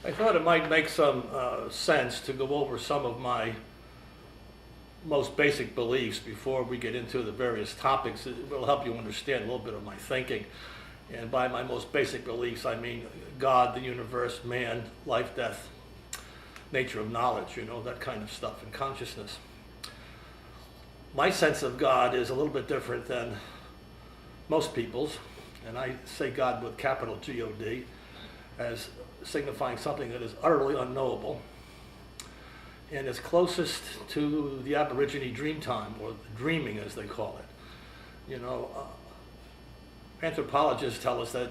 I thought it might make some sense to go over some of my most basic beliefs before we get into the various topics. It will help you understand a little bit of my thinking. And by my most basic beliefs, I mean God, the universe, man, life, death, nature of knowledge, that kind of stuff, and consciousness. My sense of God is a little bit different than most people's, and I say God with capital G-O-D, as signifying something that is utterly unknowable and is closest to the Aborigine dream time, or dreaming as they call it. Anthropologists tell us that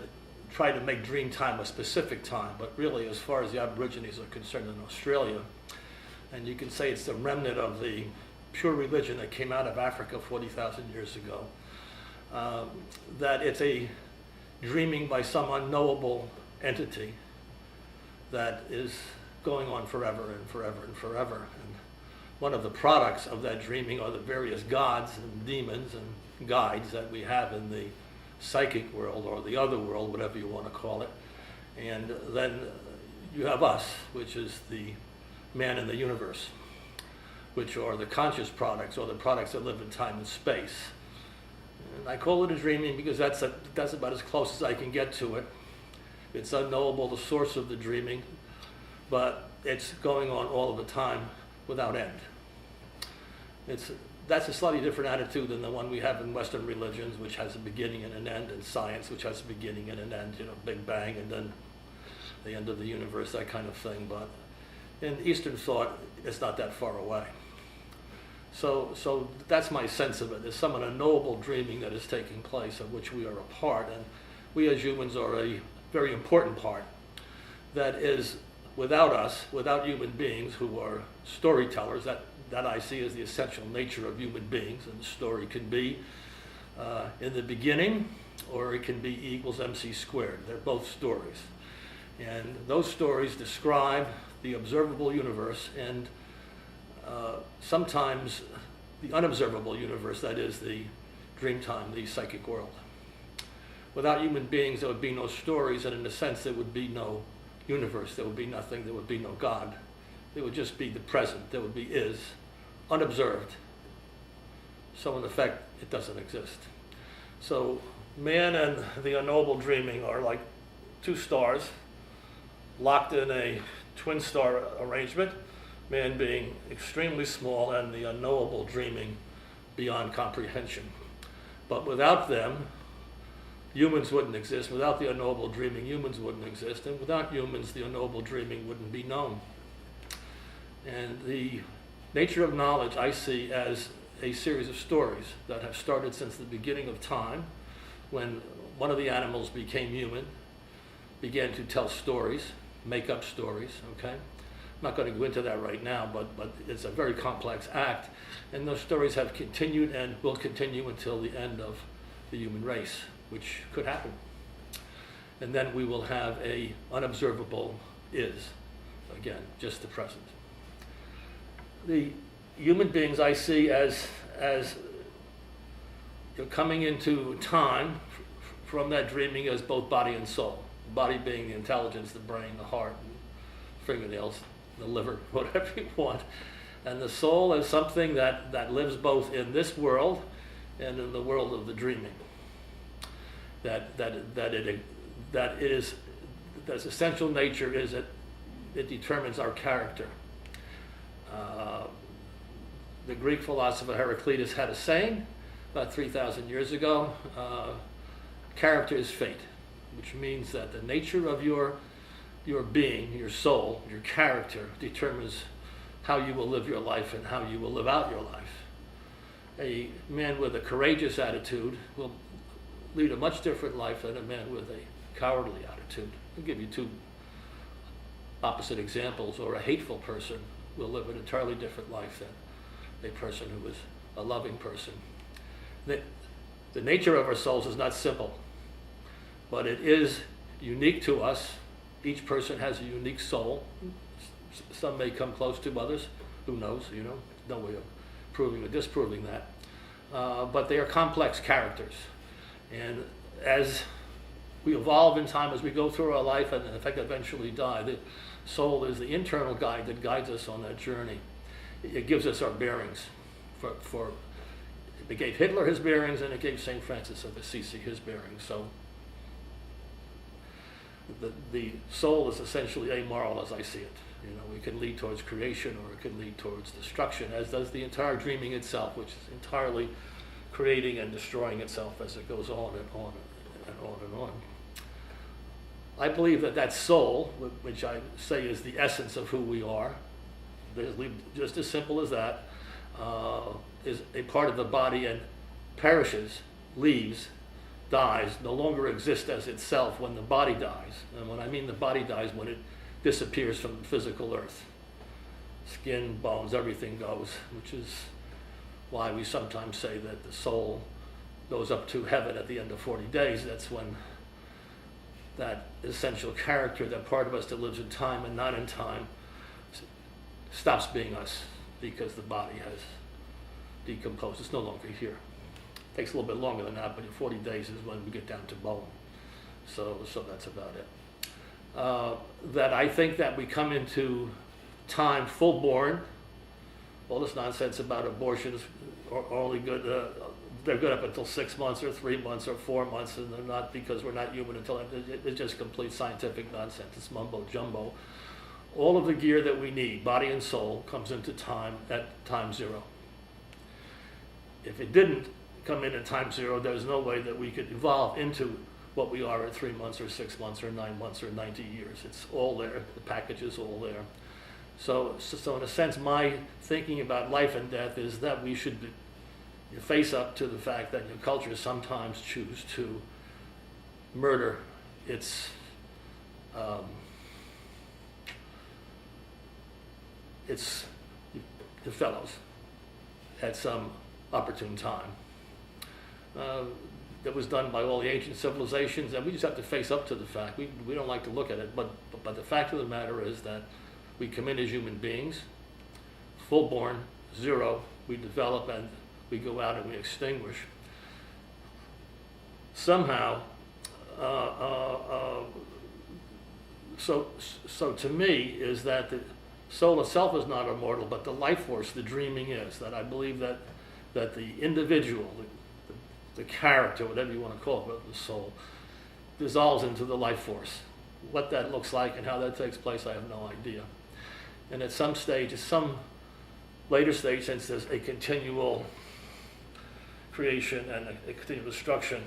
try to make dream time a specific time, but really as far as the Aborigines are concerned in Australia, and you can say it's the remnant of the pure religion that came out of Africa 40,000 years ago, that it's a dreaming by some unknowable entity that is going on forever and forever and forever. And one of the products of that dreaming are the various gods and demons and guides that we have in the psychic world, or the other world, whatever you want to call it. And then you have us, which is the man in the universe, which are the conscious products, or the products that live in time and space. And I call it a dreaming because that's about as close as I can get to it. It's unknowable, the source of the dreaming, but it's going on all of the time without end. That's a slightly different attitude than the one we have in Western religions, which has a beginning and an end, and science, which has a beginning and an end, Big Bang, and then the end of the universe, that kind of thing. But in Eastern thought, it's not that far away. So that's my sense of it. There's some unknowable dreaming that is taking place, of which we are a part, and we as humans are a very important part that is without us, without human beings who are storytellers. That I see as the essential nature of human beings, and the story can be in the beginning, or it can be E equals MC squared. They're both stories. And those stories describe the observable universe, and sometimes the unobservable universe, that is the dream time, the psychic world. Without human beings, there would be no stories, and in a sense, there would be no universe. There would be nothing. There would be no God. There would just be the present. There would be is, unobserved. So in effect, it doesn't exist. So man and the unknowable dreaming are like two stars locked in a twin star arrangement, man being extremely small and the unknowable dreaming beyond comprehension. But without them, humans wouldn't exist. Without the unknowable dreaming, humans wouldn't exist. And without humans, the unknowable dreaming wouldn't be known. And the nature of knowledge I see as a series of stories that have started since the beginning of time, when one of the animals became human, began to tell stories, make up stories, okay? I'm not going to go into that right now, but it's a very complex act, and those stories have continued and will continue until the end of the human race, which could happen. And then we will have a unobservable is, again, just the present. The human beings I see as coming into time from that dreaming as both body and soul. Body being the intelligence, the brain, the heart, fingernails, the liver, whatever you want. And the soul is something that lives both in this world and in the world of the dreaming. That its essential nature is that it determines our character. The Greek philosopher Heraclitus had a saying about 3,000 years ago, character is fate, which means that the nature of your being, your soul, your character determines how you will live your life and how you will live out your life. A man with a courageous attitude will lead a much different life than a man with a cowardly attitude. I'll give you two opposite examples. Or a hateful person will live an entirely different life than a person who is a loving person. The nature of our souls is not simple, but it is unique to us. Each person has a unique soul. Some may come close to others. Who knows, no way of proving or disproving that. but they are complex characters. And as we evolve in time, as we go through our life and in fact eventually die, the soul is the internal guide that guides us on that journey. It gives us our bearings. It gave Hitler his bearings, and it gave St. Francis of Assisi his bearings. So the soul is essentially amoral as I see it. You know, it can lead towards creation or it can lead towards destruction, as does the entire dreaming itself, which is entirely creating and destroying itself as it goes on and on and on and on. I believe that soul, which I say is the essence of who we are, just as simple as that, is a part of the body and perishes, leaves, dies, no longer exists as itself when the body dies. And when I mean the body dies, when it disappears from the physical earth. Skin, bones, everything goes, which is why we sometimes say that the soul goes up to heaven at the end of 40 days. That's when that essential character, that part of us that lives in time and not in time, stops being us because the body has decomposed. It's no longer here. It takes a little bit longer than that, but 40 days is when we get down to bone. So that's about it. That I think that we come into time full-born. All this nonsense about abortions are only good, they're good up until 6 months or 3 months or 4 months, and they're not because we're not human until it's just complete scientific nonsense. It's mumbo jumbo. All of the gear that we need, body and soul, comes into time at time zero. If it didn't come in at time zero, there's no way that we could evolve into what we are at 3 months or 6 months or 9 months or 90 years. It's all there. The package is all there. So in a sense, my thinking about life and death is that we should face up to the fact that your cultures sometimes choose to murder its the fellows at some opportune time. That was done by all the ancient civilizations, and we just have to face up to the fact. We don't like to look at it, but the fact of the matter is that we come in as human beings, full-born, zero, we develop and we go out and we extinguish. Somehow, so to me is that the soul itself is not immortal, but the life force, the dreaming is. That I believe that the individual, the character, whatever you want to call it, the soul, dissolves into the life force. What that looks like and how that takes place, I have no idea. And at some stage, at some later stage, since there's a continual creation and a continual destruction,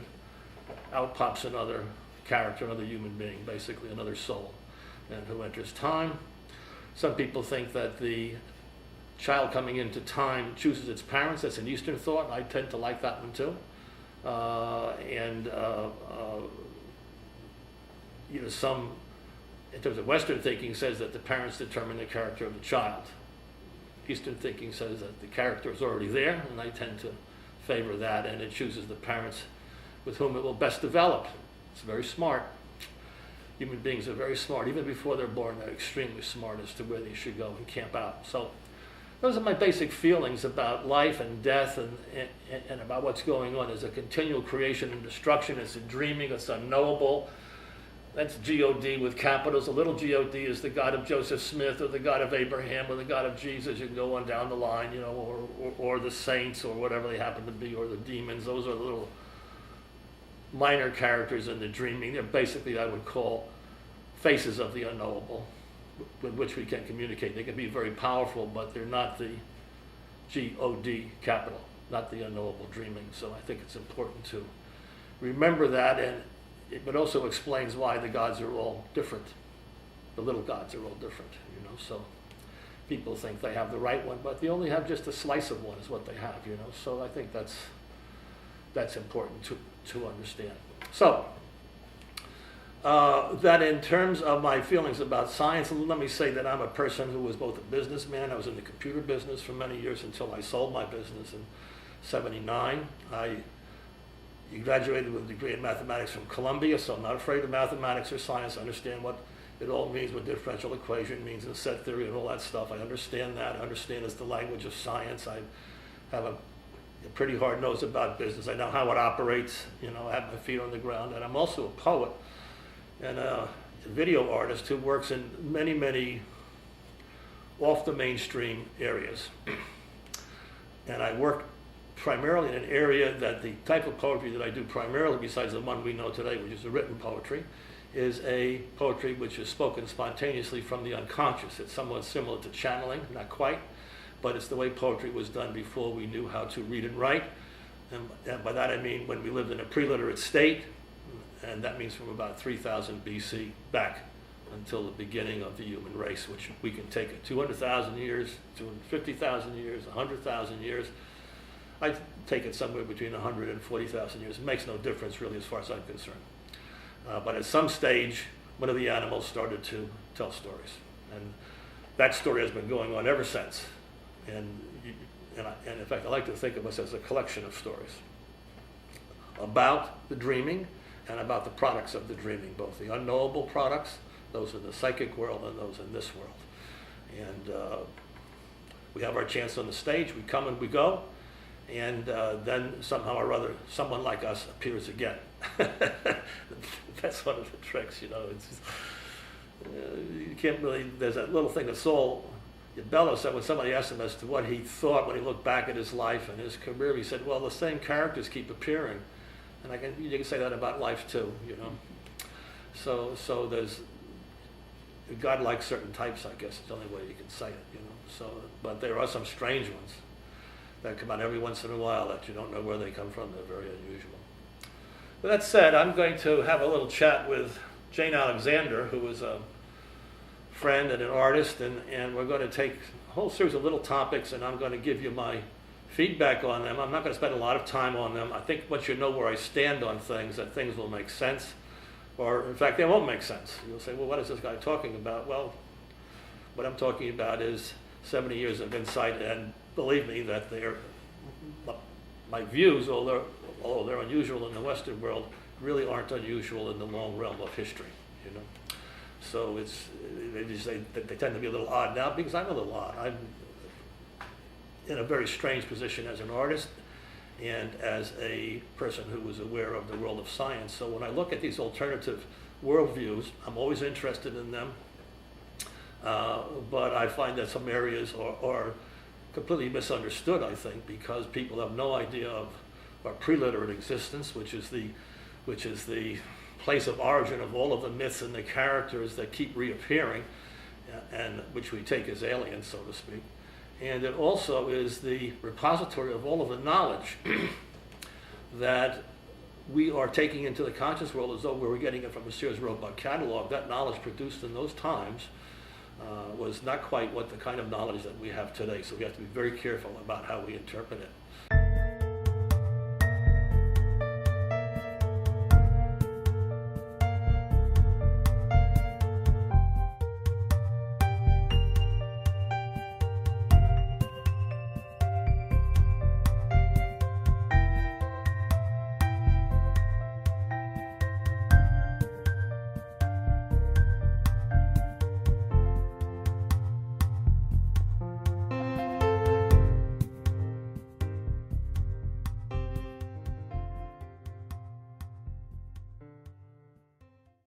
out pops another character, another human being, basically another soul, and who enters time. Some people think that the child coming into time chooses its parents. That's an Eastern thought. I tend to like that one too. Some, in terms of Western thinking, says that the parents determine the character of the child. Eastern thinking says that the character is already there, and I tend to favor that, and it chooses the parents with whom it will best develop. It's very smart. Human beings are very smart. Even before they're born, they're extremely smart as to where they should go and camp out. So those are my basic feelings about life and death and about what's going on. It's a continual creation and destruction. It's a dreaming. It's unknowable. That's G-O-D with capitals. A little G-O-D is the God of Joseph Smith or the God of Abraham or the God of Jesus. You can go on down the line, or the saints or whatever they happen to be, or the demons. Those are the little minor characters in the dreaming. They're basically, I would call, faces of the unknowable with which we can communicate. They can be very powerful, but they're not the G-O-D capital, not the unknowable dreaming. So I think it's important to remember that, and it also explains why the gods are all different. The little gods are all different, so people think they have the right one, but they only have just a slice of one is what they have, so I think that's important to understand. So, that in terms of my feelings about science, let me say that I'm a person who was both a businessman. I was in the computer business for many years until I sold my business in '79. I graduated with a degree in mathematics from Columbia, so I'm not afraid of mathematics or science. I understand what it all means, what differential equation means and set theory and all that stuff. I understand that. I understand it's the language of science. I have a pretty hard-nosed about business. I know how it operates, you know, I have my feet on the ground, and I'm also a poet and a video artist who works in many, many off the mainstream areas. And I work primarily in an area that the type of poetry that I do primarily, besides the one we know today, which is the written poetry, is a poetry which is spoken spontaneously from the unconscious. It's somewhat similar to channeling, not quite, but it's the way poetry was done before we knew how to read and write. And by that I mean when we lived in a pre-literate state, and that means from about 3000 BC back until the beginning of the human race, which we can take it 200,000 years, 250,000 years, 100,000 years. I take it somewhere between 100 and 40,000 years. It makes no difference really as far as I'm concerned. But at some stage, one of the animals started to tell stories. And that story has been going on ever since. And in fact, I like to think of us as a collection of stories about the dreaming and about the products of the dreaming, both the unknowable products, those in the psychic world, and those in this world. And we have our chance on the stage, we come and we go, and then somehow or other, someone like us appears again. That's one of the tricks, you know. It's just, you can't really, there's that little thing that Saul Bellow said when somebody asked him as to what he thought when he looked back at his life and his career, he said, well, the same characters keep appearing. And you can say that about life too, you know. So there's, God likes certain types, I guess, is the only way you can say it, you know. So, but there are some strange ones that come out every once in a while that you don't know where they come from. They're very unusual. With that said, I'm going to have a little chat with Jane Alexander, who is a friend and an artist, and we're going to take a whole series of little topics, and I'm going to give you my feedback on them. I'm not going to spend a lot of time on them. I think once you know where I stand on things, that things will make sense. Or, in fact, they won't make sense. You'll say, well, what is this guy talking about? Well, what I'm talking about is 70 years of insight, and believe me that my views, although they're unusual in the Western world, really aren't unusual in the long realm of history, you know. So they tend to be a little odd now because I'm a little odd. I'm in a very strange position as an artist and as a person who was aware of the world of science. So when I look at these alternative worldviews, I'm always interested in them, but I find that some areas are completely misunderstood, I think, because people have no idea of our pre-literate existence, which is the place of origin of all of the myths and the characters that keep reappearing, and which we take as aliens, so to speak. And it also is the repository of all of the knowledge that we are taking into the conscious world as though we were getting it from a Sears Roebuck catalog. That knowledge produced in those times was not quite what the kind of knowledge that we have today. So we have to be very careful about how we interpret it.